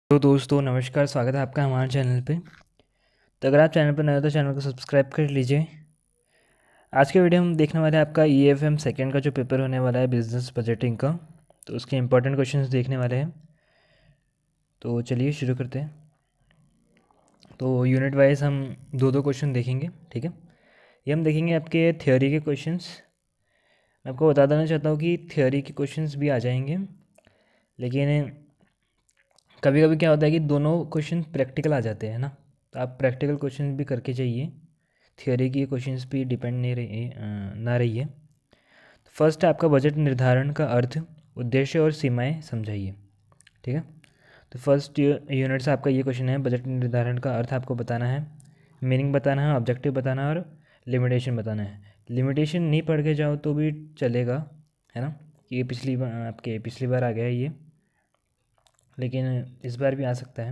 तो दोस्तों नमस्कार, स्वागत है आपका हमारे चैनल पे। तो अगर आप चैनल पर नए हो तो चैनल को सब्सक्राइब कर लीजिए। आज के वीडियो हम देखने वाले हैं आपका EFM सेकंड का जो पेपर होने वाला है बिजनेस बजटिंग का। तो उसके इंपॉर्टेंट क्वेश्चंस देखने वाले हैं। तो चलिए शुरू करते हैं। तो यूनिट वाइज हम दो दो क्वेश्चन देखेंगे, ठीक है। ये हम देखेंगे आपके थ्योरी के क्वेश्चंस। मैं आपको बता देना चाहता हूँ कि थ्योरी के क्वेश्चंस भी आ जाएंगे, लेकिन कभी कभी क्या होता है कि दोनों क्वेश्चन प्रैक्टिकल आ जाते हैं ना। तो आप प्रैक्टिकल क्वेश्चन भी करके जाइए, थ्योरी की क्वेश्चंस पे डिपेंड नहीं रहिए ना रहिए। फर्स्ट है आपका बजट निर्धारण का अर्थ, उद्देश्य और सीमाएं समझाइए, ठीक है। तो फर्स्ट यूनिट से आपका ये क्वेश्चन है, बजट निर्धारण का अर्थ आपको बताना है, मीनिंग बताना है, ऑब्जेक्टिव बताना है और लिमिटेशन बताना है। लिमिटेशन नहीं पढ़ के जाओ तो भी चलेगा, है ना। ये पिछली बार आ गया है ये, लेकिन इस बार भी आ सकता है।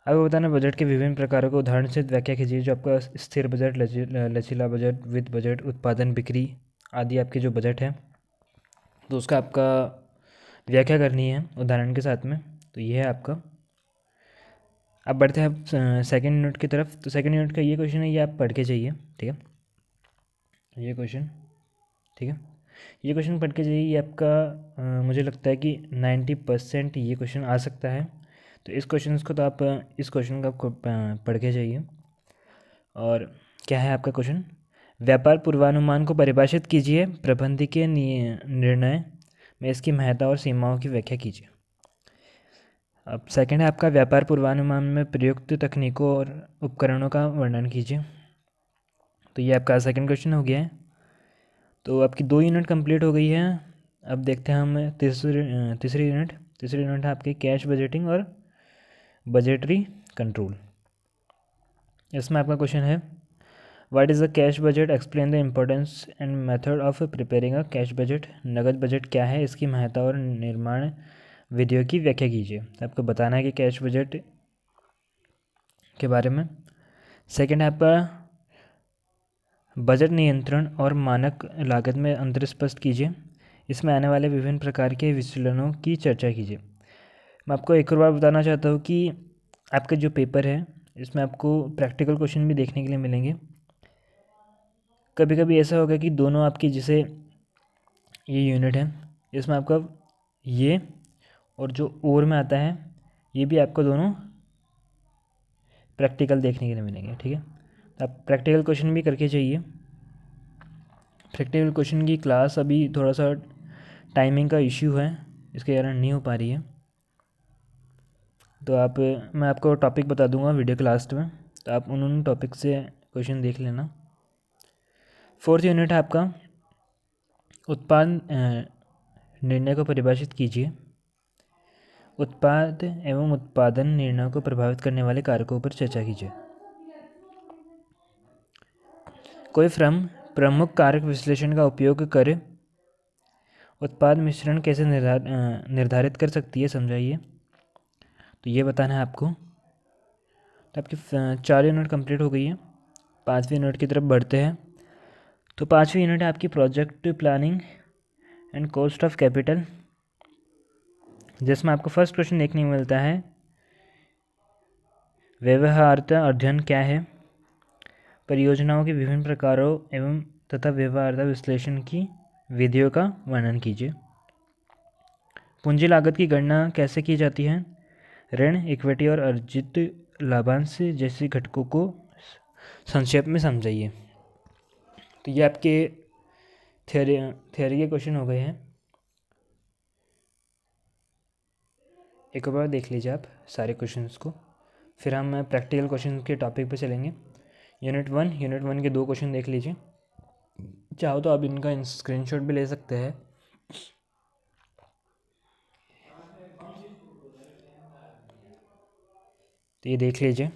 आपको बताना बजट के विभिन्न प्रकारों को उदाहरण से व्याख्या कीजिए। जो आपका स्थिर बजट, लचीला बजट, वित्त बजट, उत्पादन, बिक्री आदि आपके जो बजट है, तो उसका आपका व्याख्या करनी है उदाहरण के साथ में। तो ये है आपका। अब बढ़ते हैं आप सेकेंड यूनिट की तरफ। तो सेकेंड यूनिट का ये क्वेश्चन है, ये आप पढ़ के जाइए, ठीक है। ये क्वेश्चन, ठीक है, ये क्वेश्चन पढ़ के जाइए। ये आपका मुझे लगता है कि 90% ये क्वेश्चन आ सकता है। तो इस क्वेश्चन को तो आप इस क्वेश्चन को आपको पढ़ के जाइए। और क्या है आपका क्वेश्चन, व्यापार पूर्वानुमान को परिभाषित कीजिए, प्रबंधकीय निर्णय में इसकी महत्ता और सीमाओं की व्याख्या कीजिए। अब सेकंड है आपका, व्यापार पूर्वानुमान में प्रयुक्त तकनीकों और उपकरणों का वर्णन कीजिए। तो ये आपका सेकंड क्वेश्चन हो गया है। तो आपकी 2 यूनिट कंप्लीट हो गई है। अब देखते हैं हम तीसरी यूनिट है आपकी कैश बजटिंग और बजटरी कंट्रोल। इसमें आपका क्वेश्चन है, what is the cash budget, explain the importance and method of preparing a cash budget. नगद बजट क्या है, इसकी महत्ता और निर्माण विधियों की व्याख्या कीजिए। आपको बताना है कि कैश बजट के बारे में। सेकंड है आपका, बजट नियंत्रण और मानक लागत में अंतर स्पष्ट कीजिए। इसमें आने वाले विभिन्न प्रकार के विचलनों की चर्चा कीजिए। मैं आपको एक और बार बताना चाहता हूँ कि आपका जो पेपर है, इसमें आपको प्रैक्टिकल क्वेश्चन भी देखने के लिए मिलेंगे। कभी कभी ऐसा होगा कि दोनों आपकी, जैसे ये यूनिट है, इसमें आपका ये और जो और में आता है, ये भी आपको दोनों प्रैक्टिकल देखने के लिए मिलेंगे, ठीक है। तो आप प्रैक्टिकल क्वेश्चन भी करके जाइए। प्रैक्टिकल क्वेश्चन की क्लास अभी थोड़ा सा टाइमिंग का इश्यू है, इसके कारण नहीं हो पा रही है। तो मैं आपको टॉपिक बता दूंगा वीडियो के लास्ट में, तो आप उन टॉपिक से क्वेश्चन देख लेना। फोर्थ यूनिट है आपका, उत्पाद निर्णय को परिभाषित कीजिए। उत्पाद एवं उत्पादन निर्णय को प्रभावित करने वाले कारकों पर चर्चा कीजिए। कोई फर्म प्रमुख कारक विश्लेषण का उपयोग कर उत्पाद मिश्रण कैसे निर्धारित कर सकती है, समझाइए। तो ये बताना है आपको। तो आपकी 4 यूनिट कंप्लीट हो गई है। 5वीं यूनिट की तरफ बढ़ते हैं। तो 5वीं यूनिट है आपकी project planning and cost of capital, जिसमें आपको फर्स्ट क्वेश्चन देखने को मिलता है, व्यवहार्यता अध्ययन क्या है, परियोजनाओं के विभिन्न प्रकारों एवं तथा व्यवहार्यता विश्लेषण की विधियों का वर्णन कीजिए। पूंजी लागत की गणना कैसे की जाती है, ऋण, इक्विटी और अर्जित लाभांश जैसे घटकों को संक्षेप में समझाइए। तो ये आपके थ्योरी के क्वेश्चन हो गए हैं। एक बार देख लीजिए आप सारे क्वेश्चंस को, फिर हम प्रैक्टिकल क्वेश्चन के टॉपिक पे चलेंगे। यूनिट वन के 2 क्वेश्चन देख लीजिए। चाहो तो आप इनका स्क्रीनशॉट भी ले सकते हैं। तो ये देख लीजिए।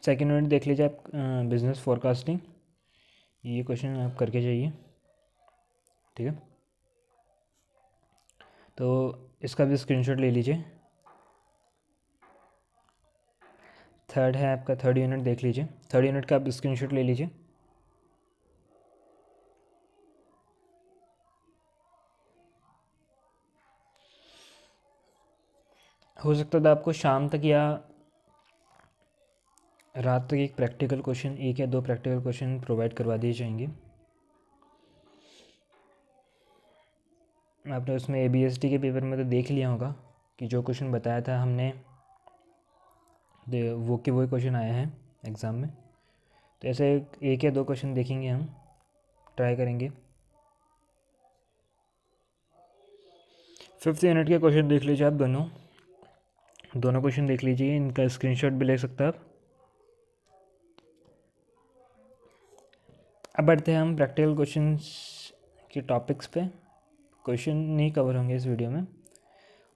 सेकेंड यूनिट देख लीजिए आप, बिजनेस फोरकास्टिंग। ये क्वेश्चन आप करके जाइए, ठीक है। तो इसका भी स्क्रीनशॉट ले लीजिए। थर्ड है आपका, थर्ड यूनिट देख लीजिए। थर्ड यूनिट का आप स्क्रीनशॉट ले लीजिए। हो सकता था आपको शाम तक या रात तक एक प्रैक्टिकल क्वेश्चन, एक या दो प्रैक्टिकल क्वेश्चन प्रोवाइड करवा दिए जाएंगे। आपने उसमें ABSD के पेपर में तो देख लिया होगा कि जो क्वेश्चन बताया था हमने वो के वही क्वेश्चन आए हैं एग्ज़ाम में। तो ऐसे एक या दो क्वेश्चन देखेंगे, हम ट्राई करेंगे। 5th यूनिट के क्वेश्चन देख लीजिए आप, दोनों क्वेश्चन देख लीजिए, इनका स्क्रीनशॉट भी ले सकते हैं आप। अब बढ़ते हैं हम प्रैक्टिकल क्वेश्चंस के टॉपिक्स पे। क्वेश्चन नहीं कवर होंगे इस वीडियो में,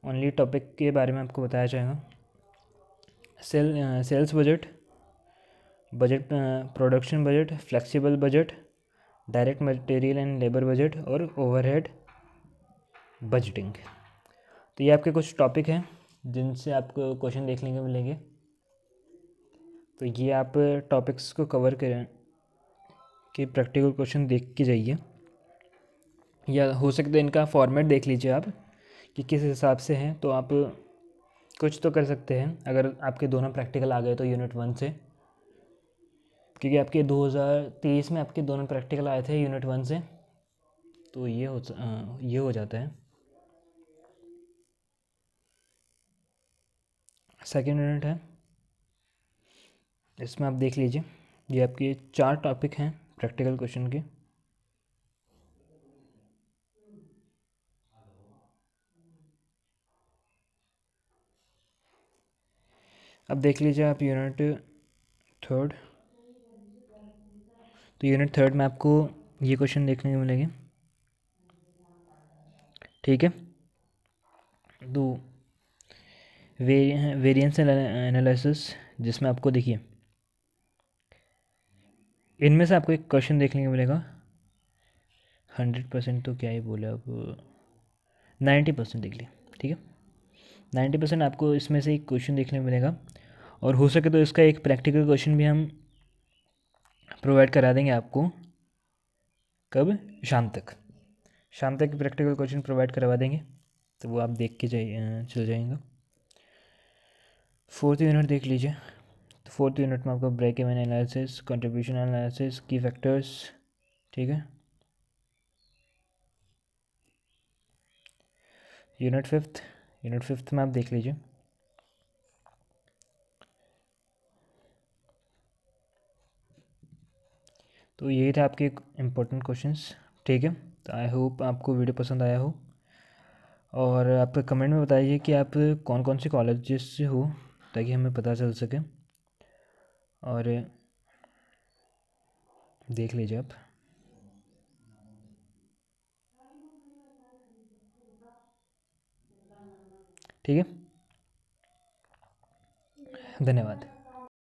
ओनली टॉपिक के बारे में आपको बताया जाएगा। Sales budget, production budget, flexible budget, direct material and labour budget और ओवरहेड बजटिंग। तो ये आपके कुछ टॉपिक हैं जिनसे आपको क्वेश्चन देखने को मिलेंगे। तो ये आप टॉपिक्स को कवर करें कि प्रैक्टिकल क्वेश्चन देख के जाइए, या हो सकता है इनका फॉर्मेट देख लीजिए आप कि किस हिसाब से हैं, तो आप कुछ तो कर सकते हैं अगर आपके दोनों प्रैक्टिकल आ गए तो यूनिट 1 से, क्योंकि आपके 2023 में आपके दोनों प्रैक्टिकल आए थे यूनिट 1 से, तो ये हो जाता है। सेकेंड यूनिट है, इसमें आप देख लीजिए, ये आपके 4 टॉपिक हैं प्रैक्टिकल क्वेश्चन के। अब देख लीजिए आप यूनिट 3। तो यूनिट 3 में आपको ये क्वेश्चन देखने को मिलेंगे, ठीक है। तो वेरिएंस एनालिसिस, जिसमें आपको देखिए इनमें से आपको एक क्वेश्चन देखने को मिलेगा, 100% तो क्या ही बोले अब, 90% देख लिए, ठीक है। 90% आपको इसमें से एक क्वेश्चन देखने को मिलेगा, और हो सके तो इसका एक प्रैक्टिकल क्वेश्चन भी हम प्रोवाइड करा देंगे आपको। कब? शाम तक प्रैक्टिकल क्वेश्चन प्रोवाइड करवा देंगे, तो वो आप देख के चल जाएंगे। 4th यूनिट देख लीजिए। तो 4th यूनिट में आपको break even analysis, contribution analysis, key factors, ठीक है। यूनिट 5th में आप देख लीजिए। तो यही थे आपके इम्पोर्टेंट क्वेश्चंस, ठीक है। तो आई होप आपको वीडियो पसंद आया हो, और आप कमेंट में बताइए कि आप कौन कौन से कॉलेजेस से हो, ताकि हमें पता चल सके। और देख लीजिए आप, ठीक है। धन्यवाद।